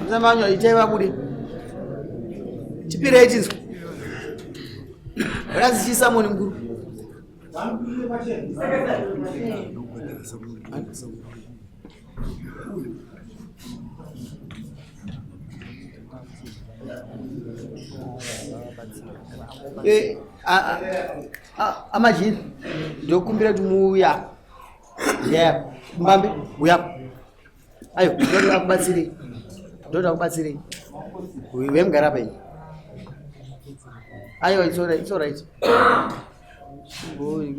Zamanyo itaiwa bude. Chipire chinzwa. Razi chisamoni mkuru. Amajini ndokumbira tumuya. Yeah, mbambi uya. Ayo, ndoda akubatsire. Ndoda akubatsire. Uwe mgara penye. Ayo, it's alright. Boy.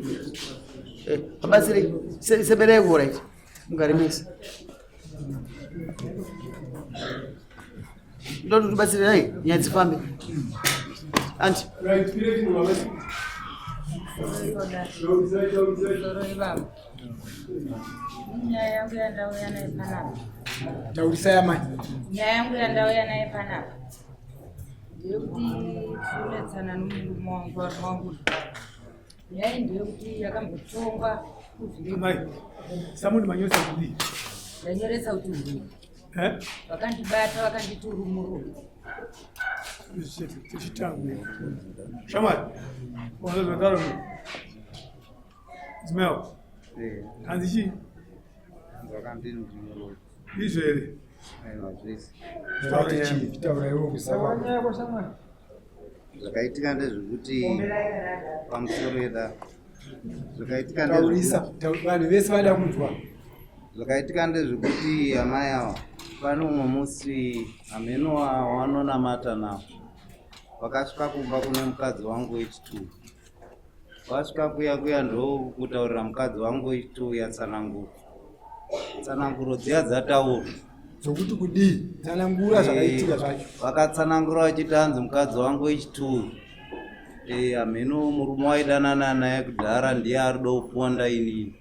Akubatsire. Sebere ku right. Mgari mix. Ndoda tubatsire nayi, nyadzifambe. Anti. Right, pire kino mama. Nyaya yangu ya ndao yanayefanana. Taulisa ya mai. Nyaya yangu ya ndao yanayefanana. Ndekuti kuletsana nomunhu wangu. Nyaya ndekuti yakambotongwa Mai. Samuni manyosa kudi. yanyoresa utundu. Vakandibata vakanditurumurura. Tichitangu. Shamai. Mwanzo ndaro. Smell. Andichi. Wakandini mjumuru. Izere. Ayo please. Taura yebo kusaba. Zvakaitika ndezvekuti pamusoro yeda. Zvakaitika Taurisa. Vanhu vese vada kunzwa. Zvakaitika ndezvekuti amai ava pane umwe musi ameno wanonamata nawo. Vakasvika kumba kune mukadzi wangu wechitu. Vasvika kuya ndo kutaurira mukadzi wangu wechitu yatsananguro. Tsananguro dziya dzataura. Zokuti kudi tsanangura zvakaitika zvacho. Vakatsanangura vachiti hanzi mukadzi wangu wechitu. Ameno murume waidanana naye kudhara ndiye ari kuda kuponda inini.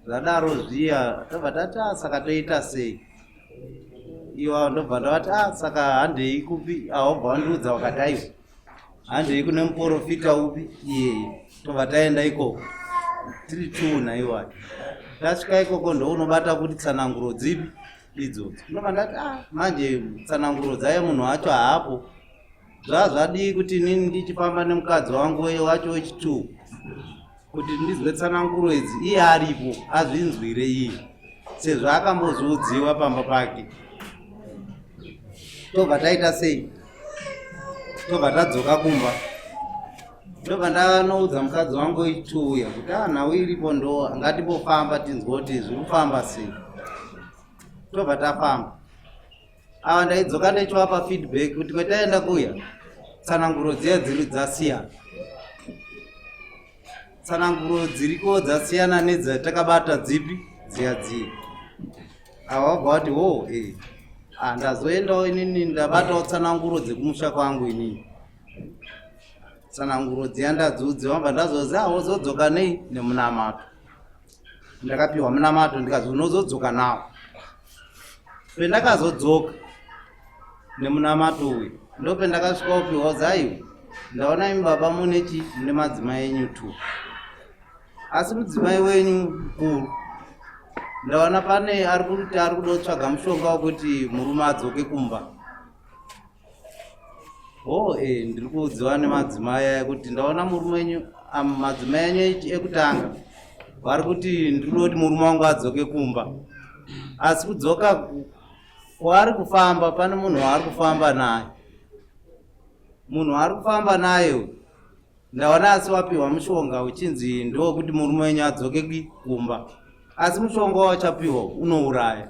Zvadaro zviya tobva tati saka toita sei. Iwo ndobva ndavati saka handei kupi awabva wandiudza wakati aiwa handei kune muprofita upi iye tobva taenda ikoko tiri tuna iwayo. Tasvika ikoko ndounobata kuti tsananguro dzipi idzodzo. Ndobva ndati manje tsananguro dzaye munhu wacho haapo. Zvadii kuti inini ndichifamba nemukadzi wangu wacho wechitu kuti ndizwe tsananguro idzi iye aripo azvinzwire iye sezvo akambozodziwa pamba pake. Tobva taita sei? Tobva tadzoka kumba. Ndobva ndanoudza mukadzi wangu wechitu kuti nhau iripo ndo ngatimbofamba tinzwe kuti zviri kufamba sei. Tobva tafamba. Ava ndaidzoka ndichivapa feedback kuti kwetaenda kuya tsananguro dziya dziri dzasiyana. Tsananguro dziriko dzasiyana nedzatakabata dzipi dziya. Ava wabva wati ndazoendawo inini ndabatawo tsananguro dzekumusha kwangu inini. Tsananguro dziya ndadzudze wamba ndazozi wozodzoka nei nemunamato. Ndakapiwa munamato ndikazi unozodzoka nawo. Pendakazodzoka nemunamato uyu ndopendakasvika kupiwa zaiwa ndaona imi baba munechi mune madzimai enyu tu. Asi mudzimai wenyu mukuru ndaona pane ari kuti ari kuda kutsvaga mushonga wekuti murume adzoke kumba. Ndiri kuudziwa nemadzimai aya kuti ndaona murume wenyu madzimai enyu ekutanga vari kuti ndiri kuti murume wangu adzoke kumba. Asi kudzoka kwaari kufamba pane munhu waari kufamba naye. Munhu waari kufamba naye ndaona asi wapiwa mushonga uchinzi ndokuti murume wenyu adzoke kumba. Asi mushonga wachapiwa unouraya.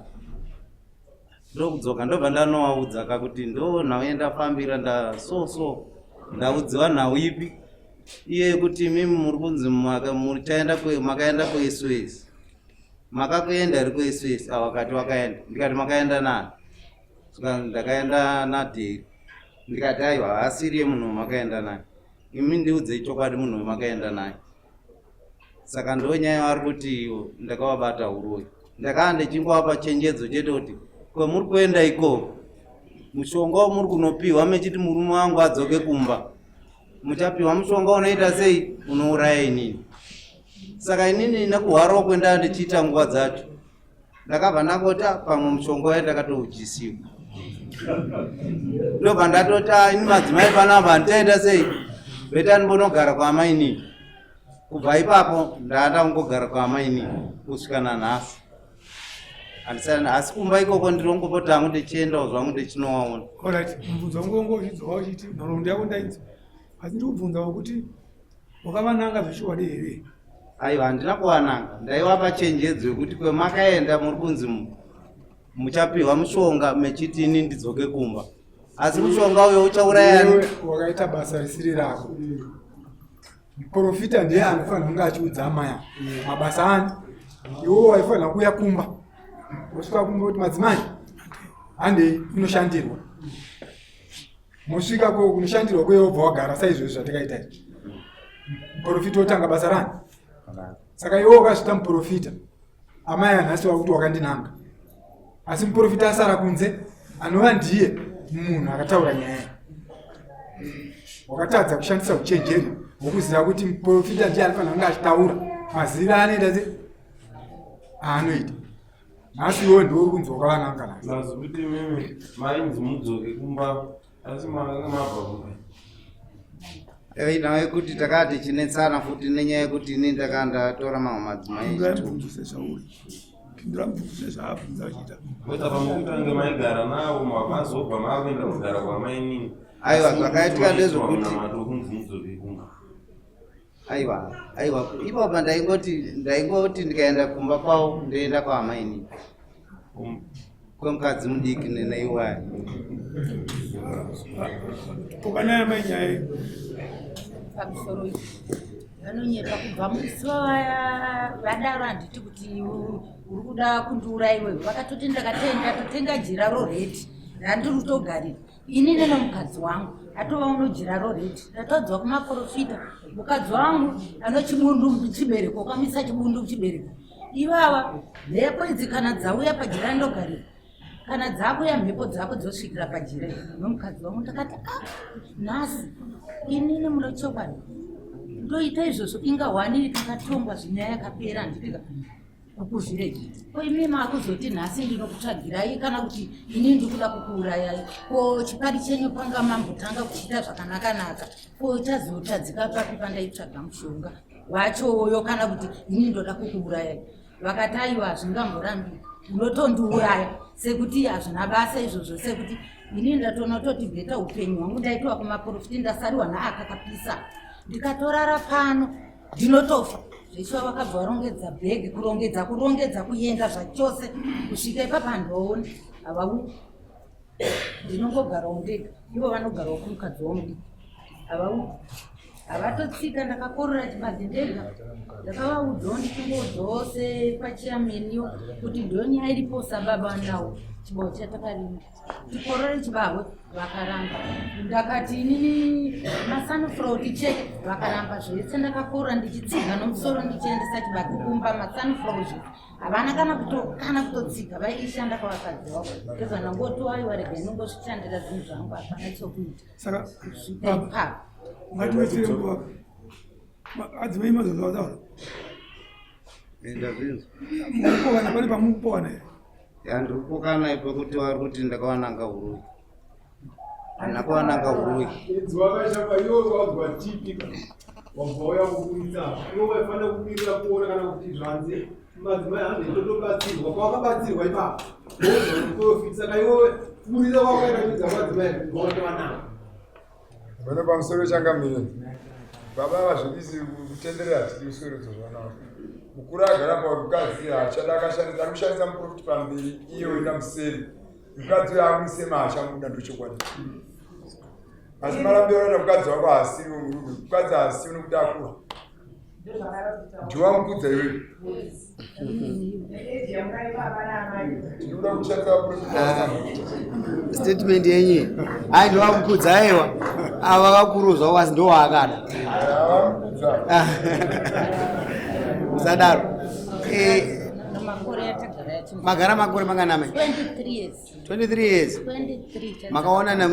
Ndokudzoka ndobva ndanovaudza kakuti ndo nhau yandafambira ndaudziwa nhau ipi iye kuti mimi muri kunzi makaenda kuSOS. Makakuenda iri kuSOS. Wakati wakaenda. Ndikati makaenda nani? Ndakaenda naDheri. Ndikati aiwa asiriye munhu makaenda naye. Imi ndiudze chokwadi munhu makaenda naye. Saka ndonyaya vari kuti ndakavabata uroyi. Ndakaa ndichingovapa chenjedzo chete kuti kwamuri kuenda ikoko mushonga wamuri kunopiwa mechiti murume wangu adzoke kumba muchapiwa mushonga unoita sei unouraya inini. Saka inini nekuhwarawo kwenda ndichiita nguva dzacho ndakabva ndangota pamwe mushonga waye ndakatouchisiwa ndobva ndatota ini madzimai panapa nditaita sei betani mbonogara kwaamainini kubva ipapo ndaandangogara kwaamainini kusvika nanhasi handisana asi kumba ikoko ndirongopota hangu ndichiendawo zvangu ndichinowaona. Alright, mubvunzo wangu wongozvidzowa uchiti nhoroondo yako ndaidza asi ndikubvunzawo kuti wakavananga zvishuwadi here? Aiwa, handina kuvananga, ndaivapa chenjedzo yekuti kwemakaenda muri kunzi muchapiwa mushonga mechiti ini ndidzoke kumba, asi mushonga uyo uchaurayani. Wakaita basa risiri rako. Muprofita ndiye anofanira kunge achiudza amaya mabasa ani, iwewo waifanira kuuya kumba wosvika kumba kuti madzimai handei kunoshandirwa, mosvika kunoshandirwa kweye wobva wagara saizvozvo zvatakaita izvi. Muprofita otanga basa rani? Saka iwewo wakasvita muprofita, amai anhasi wakuti wakandinanga, asi muprofita asara kunze anova ndiye munhu akataura nyaya. Wakatadza kushandisa uchenjeri hwokuziva kuti muprofita ndiye anofanira kunge achitaura maziviro anoita se aanoita. Nhasi iwewo ndiwe uri kunzi wakavananga nhasi. Nazokuti mimi mainzi mudzoke kumba asi mabva Nawe kuti takati chinetsana futi nenyaya yekuti ini ndakandatora mamwe madzimai Pindura mubvunzo zvaabvunza achiita. weta pamukutange maigara navo makazobva makuenda kugara kwamainini. Aiwa, zvakaitika ndezvokuti kunzi mudzoke kumba. aiwa ipapo ndaingoti ndikaenda kumba kwavo ndoenda kwaamainini kwemukadzi mudiki nenaiwaya. Pokanaya mainyaya pamusoro izvi vanonyepa kubva musi wavaya vadaro handiti kuti uri kuda kundiuraiwe vakatoti ndakatotenga jira roreti randirutogarira ini nenomukadzi wangu atova unojira roreti ndatodzwa kumaprofita mukadzi wangu ano chibundu chibereko ukamisa chibundu chibereko ivava mhepo idzi kana dzauya pajira randogarira kana dzakuya mhepo dzako dzosvikira pajira nomukadzi wangu ndakati nhasi inini munochokwadi ndoita izvozvo ingahwaniri takatongwa zvinyaya yakapera handika kukuzvireji ko imi makuzoti nhasi ndinokutsvagirai kana kuti ini ndikuda kukuurayai ko chipari chenyu panga mambotanga kuchiita zvakanaka ko chazotadzika papi pandaitsvaga mushonga wachoyo kana kuti ini ndoda kukuurayai vakati aiwa hazvingamborambi unotondiuraya sekuti hazvina basa izvozvo sekuti ini ndatonototi bheta upenyu hwangu ndaitiwa kumaprofiti ndasariwa naakakapisa ndikatorara pano ndinotofa zveshuwa vakabva varongedza bhegi kurongedza kuenda zvachose kusvika ipapo handoona havau ndinongogarawo ndega ivo vanogarawo kumukadzi womudiki havau havatotsika ndakakorora chibadhi ndega ndakavaudzawo nditongo dzose pachiyameniyo kuti ndonyaya iripo sababa nawo chibao chatakarima tikorore chibahwe vakaramba ndakati inini masunflower ticheke vakaramba zvese ndakakorora ndichitsiga nomusoro ndichiendesa chibage kumba masunflower zvese havana kana kutotsiga vaishanda kwavakadzi wavo ndezva nangotoaiwa rega inongoshandira zvinhu zvangu hapana chokuita saka kusvika ipapo ngatiwetsere nguva adzimai mazozavataura ndazvinzwa mukupovana pane pamukupovana here handikupokana ipo kuti vari kuti ndakavananga urui handina kuvananga urui wakashapa iwe wadzwa tipika wabva uya kuburitsa iwe waifanira kumirira kuona kana kuti zvanzi madzimai hanzi ndotobatsirwa kwawakabatsirwa ipapo ndoprofita saka iwe kuburisa kwakaitaidza madzimai wawananga pane pamusoro changamire baba vazvidisi kutenderera tiri kusweridzo zvanavo mukuru agara mukadzi achada akashandisa akushandisa muprofiti pamberi iye oenda museri mukadzi uyo amuise maachamuda ndochokwadi asi marambe oraita mukadzi wako haasiwo murume mukadzi haasiwo nekuti akura ndiwamukudza iweyo tinoda kushandisa muprofiti statement yenye hai ndovamukudza aiwa ava vakuruzwa kwasi ndowaakada sadaro magara makore manganamai 23 years makaonana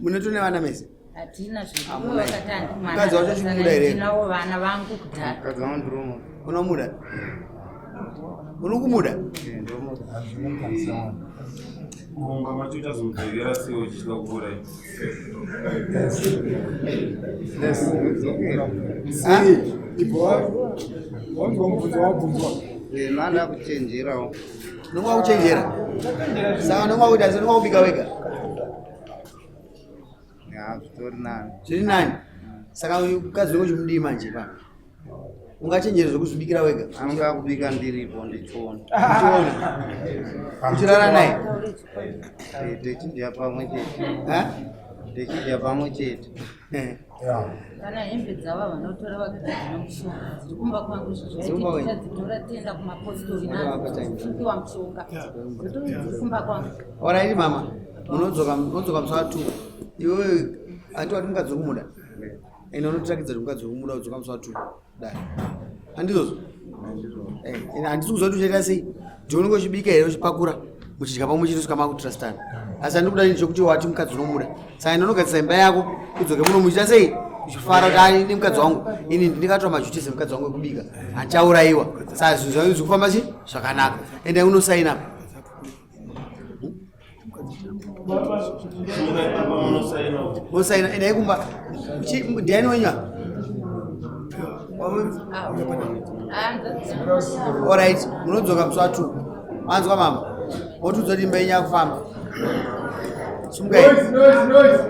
munotone vana mese hatina zvivakati mukadzi wacho chimuda here handinawo vana vangu kudhara mukadzi wangu ndiromo unomuda Unokumuda? Kuhonga machuta zomdzokera sei uchida kukura Nanda kuchenjerawo. Nongwa kuchenjera. Saka nongwa kuita sei nongwa kubika wega. Ya, zvitori nani. Zviri nani. Saka mukadzi wako chimudii manje pa. Ungachenjera zvokuzvibikira wega. Anga kubika ndiripo ndichiona. Uchirara naye. Techidya pamwe chete. Ha? Pamwe chete. Kana hembe dzava vanotora vakadzi nomushonga dziri kumba kwangu zvizoitora tienda kumapostori nakupiwa mushonga dziri kumba kwangu. Alright mama. Unodzoka musi wa 2. Iwewe ati wati mukadzi wokumuda. Ene unotirakidza kuti mukadzi wokumuda udzoka musi wa 2. Dai. Handizozvo? Handisi kuzwa kuti uchaita sei? Ndiunenge uchibika here uchipakura muchidya pamwe chete kusvika makutrustana. Asi handikuda nini chokuti wati mukadzi unomuda. Saka ndinogadzisa imba yako udzoke muno muchita sei? Uchifara kuti ani ndi mukadzi wangu. Ini ndingatora majutisi mukadzi wangu ekubika. Handichaurayiwa. Saka zvinhu zvangu zviri kufamba chi? Zvakanaka. Ende unosaina. Unosaina. Ende yekumba. Ndiani wenywa? Alright, munodzoka musi wa 2. Manzwa mama. Wotudza kuti imba yenyu yakufamba. Sumukai. Noise.